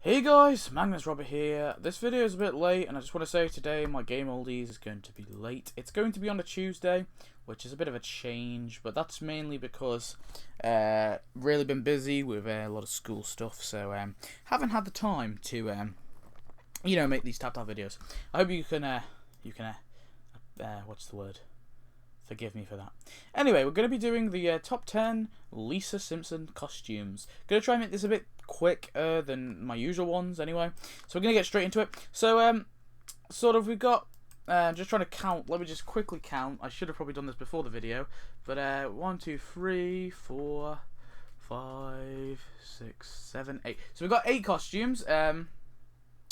Hey guys, Magnus Robert here. This video is a bit late and I just want to say today my game oldies is going to be late. It's going to be on a Tuesday, which is a bit of a change, but that's mainly because really been busy with a lot of school stuff, so haven't had the time to make these tap videos. I hope you can what's the word? Forgive me for that. Anyway, we're going to be doing the top 10 Lisa Simpson costumes. Going to try and make this a bit quicker than my usual ones anyway. So we're going to get straight into it. So, we've got, just trying to count. Let me just quickly count. I should have probably done this before the video. But 1, 2, 3, 4, 5, 6, 7, 8. So we've got 8 costumes.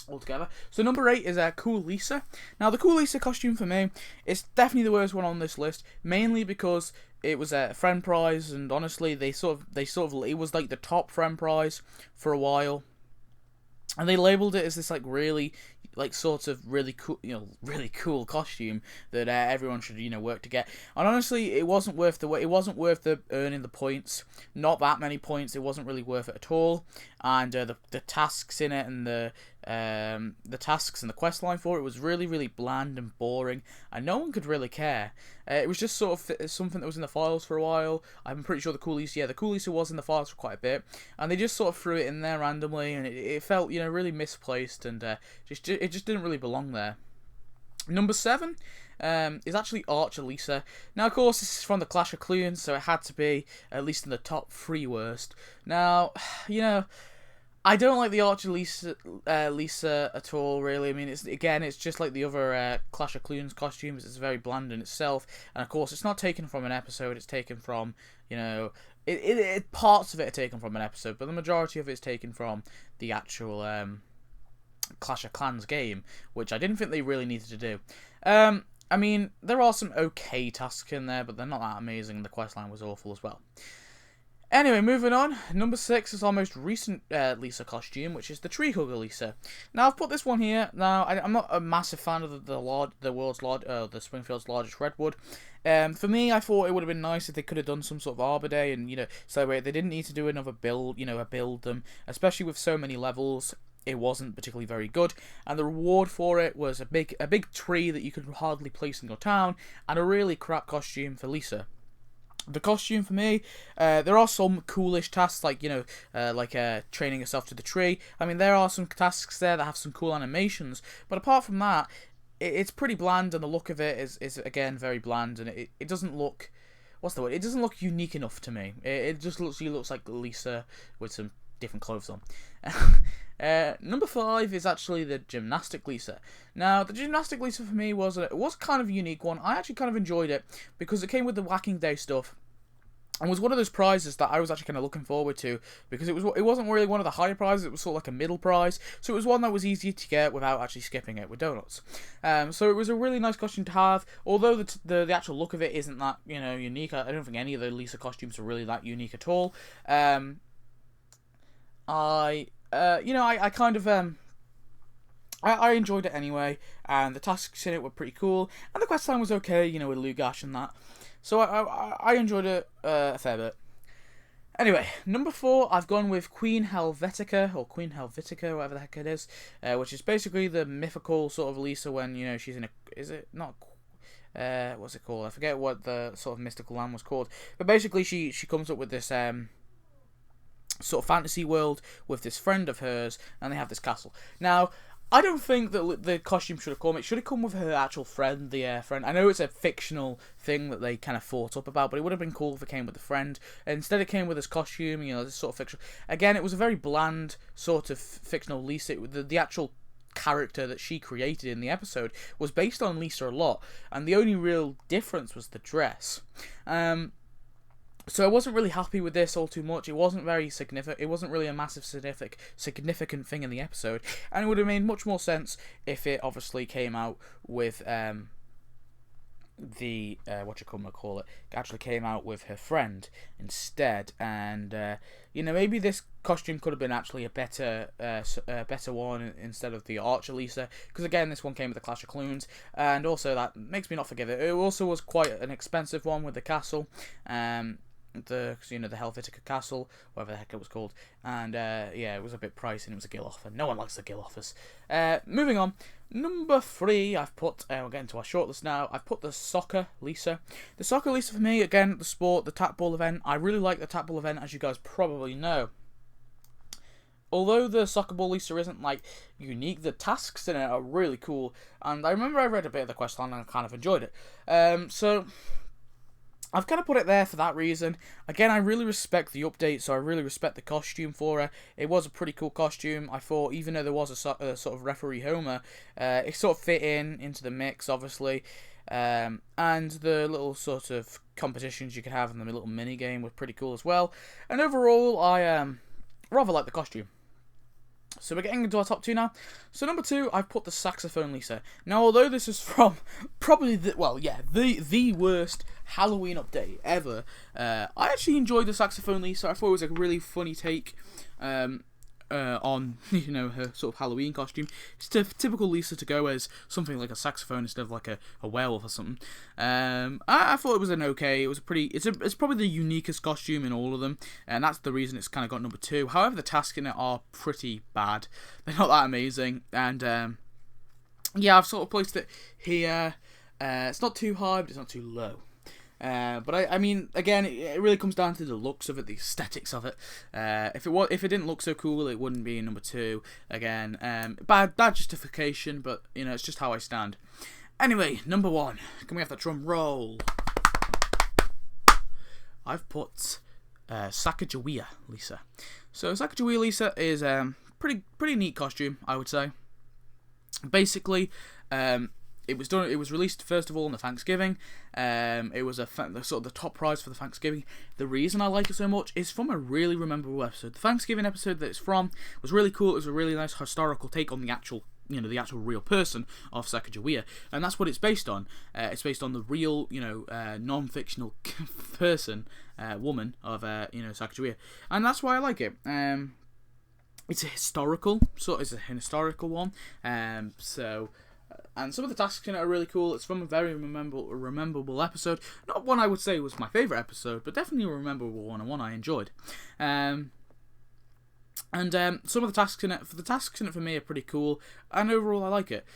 Altogether. So number 8 is Cool Lisa. Now the Cool Lisa costume for me is definitely the worst one on this list, mainly because it was a friend prize, and honestly they sort of it was like the top friend prize for a while, and they labeled it as this really cool costume that everyone should work to get. And honestly, it wasn't worth the earning the points. Not that many points. It wasn't really worth it at all. And the tasks in it and the tasks and the quest line for it was really bland and boring, and no one could really care. It was just sort of something that was in the files for a while. I'm pretty sure the Cool Lisa was in the files for quite a bit, and they just sort of threw it in there randomly, and it felt really misplaced, and it just didn't really belong there. Number 7 is actually Archer Lisa. Now, of course, this is from the Clash of Clans, so it had to be at least in the top 3 worst. Now, I don't like the Archer Lisa at all, really. I mean, it's just like the other Clash of Clans costumes. It's very bland in itself, and of course, it's not taken from an episode. It's taken from, parts of it are taken from an episode, but the majority of it is taken from the actual Clash of Clans game, which I didn't think they really needed to do. I mean, there are some okay tasks in there, but they're not that amazing. The questline was awful as well. Anyway, moving on. Number 6 is our most recent Lisa costume, which is the Treehugger Lisa. Now, I've put this one here. Now, I'm not a massive fan of the Springfield's largest redwood. For me, I thought it would have been nice if they could have done some sort of Arbor Day, and celebrate. They didn't need to do another build, build them, especially with so many levels. It wasn't particularly very good, and the reward for it was a big tree that you could hardly place in your town, and a really crap costume for Lisa. The costume for me, there are some coolish tasks like training yourself to the tree. I mean, there are some tasks there that have some cool animations, but apart from that, it's pretty bland, and the look of it is again very bland, and it doesn't look, what's the word? It doesn't look unique enough to me. It just looks like Lisa with some different clothes on. Number 5 is actually the Gymnastics Lisa. Now, the Gymnastics Lisa for me was kind of a unique one. I actually kind of enjoyed it because it came with the Whacking Day stuff, and was one of those prizes that I was actually kind of looking forward to, because it wasn't really one of the higher prizes. It was sort of like a middle prize, so it was one that was easy to get without actually skipping it with donuts. So it was a really nice costume to have. Although the actual look of it isn't that unique. I don't think any of the Lisa costumes are really that unique at all. I enjoyed it anyway, and the tasks in it were pretty cool, and the quest line was okay, with Lugash and that. So I enjoyed it a fair bit. Anyway, number 4, I've gone with Queen Helvetica, or Queen Helvetica, whatever the heck it is, which is basically the mythical sort of Lisa when, she's in a... Is it not... what's it called? I forget what the sort of mystical land was called. But basically, she comes up with this... sort of fantasy world with this friend of hers, and they have this castle. Now, I don't think that the costume should have come. It should have come with her actual friend, the friend. I know it's a fictional thing that they kind of fought up about, but it would have been cool if it came with the friend. Instead, it came with this costume, this sort of fictional. Again, it was a very bland sort of fictional Lisa. The actual character that she created in the episode was based on Lisa a lot, and the only real difference was the dress. So I wasn't really happy with this all too much. It wasn't very significant. It wasn't really a massive significant thing in the episode, and it would have made much more sense if it obviously came out with actually came out with her friend instead, and maybe this costume could have been actually a better one instead of the Archer Lisa, because again this one came with the Clash of Clans, and also that makes me not forgive it. It also was quite an expensive one with the castle. the Helvetica castle, whatever the heck it was called, and yeah, it was a bit pricey and it was a gill offer. No one likes the gill offers. Moving on, number 3, I've put, we're getting to our shortlist now, I've put the Soccer Lisa. The Soccer Lisa for me, again, the sport, the tap ball event. I really like the tap ball event, as you guys probably know. Although the Soccer Ball Lisa isn't, like, unique, the tasks in it are really cool. And I remember I read a bit of the questline and I kind of enjoyed it. So I've kind of put it there for that reason. Again, I really respect the update, so I really respect the costume for her. It was a pretty cool costume. I thought, even though there was a sort of referee Homer, it sort of fit into the mix, obviously. And the little sort of competitions you could have in the little mini game were pretty cool as well. And overall, I rather like the costume. So we're getting into our top 2 now. So number 2, I've put the Saxophone Lisa. Now, although this is from probably the worst Halloween update ever, I actually enjoyed the Saxophone Lisa. I thought it was a really funny take on her sort of Halloween costume. It's typical Lisa to go as something like a saxophone instead of like a werewolf or something. I thought it was it's probably the uniquest costume in all of them, and that's the reason it's kind of got number 2. However, the tasks in it are pretty bad. They're not that amazing, and yeah, I've sort of placed it here. It's not too high, but it's not too low. But I mean, again, it really comes down to the looks of it, the aesthetics of it. If it didn't look so cool, it wouldn't be number 2. Again, bad justification, but it's just how I stand. Anyway, number 1. Can we have that drum roll? I've put Sacagawea Lisa. So Sacagawea Lisa is pretty neat costume, I would say. Basically, it was released first of all on the Thanksgiving. It was sort of the top prize for the Thanksgiving. The reason I like it so much is from a really memorable episode. The Thanksgiving episode that it's from was really cool. It was a really nice historical take on the actual real person of Sacagawea, and that's what it's based on. It's based on the real, non-fictional person, woman of Sacagawea, and that's why I like it. It's a historical one. And some of the tasks in it are really cool. It's from a very rememberable episode. Not one I would say was my favourite episode, but definitely a rememberable one, and one I enjoyed. And some of the tasks in it for me are pretty cool, and overall I like it.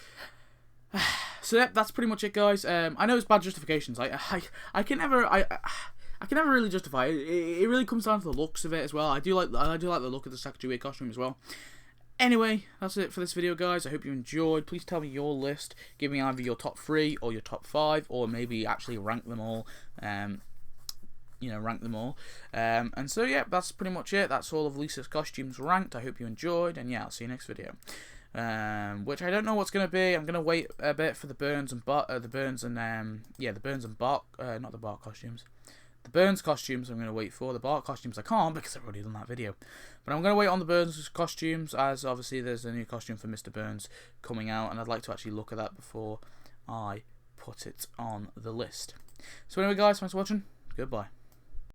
So yeah, that's pretty much it, guys. I know it's bad justifications. I can never really justify it. It really comes down to the looks of it as well. I do like the look of the Sacagawea costume as well. Anyway, that's it for this video, guys. I hope you enjoyed. Please tell me your list. Give me either your top 3 or your top 5, or maybe actually rank them all. And so yeah, that's pretty much it. That's all of Lisa's costumes ranked. I hope you enjoyed, and yeah, I'll see you next video. Which I don't know what's gonna be. I'm gonna wait a bit for the Burns and Bark costumes. The Burns costumes I'm going to wait for. The Bark costumes I can't because I've already done that video. But I'm going to wait on the Burns costumes, as obviously there's a new costume for Mr. Burns coming out, and I'd like to actually look at that before I put it on the list. So anyway, guys, thanks for watching. Goodbye.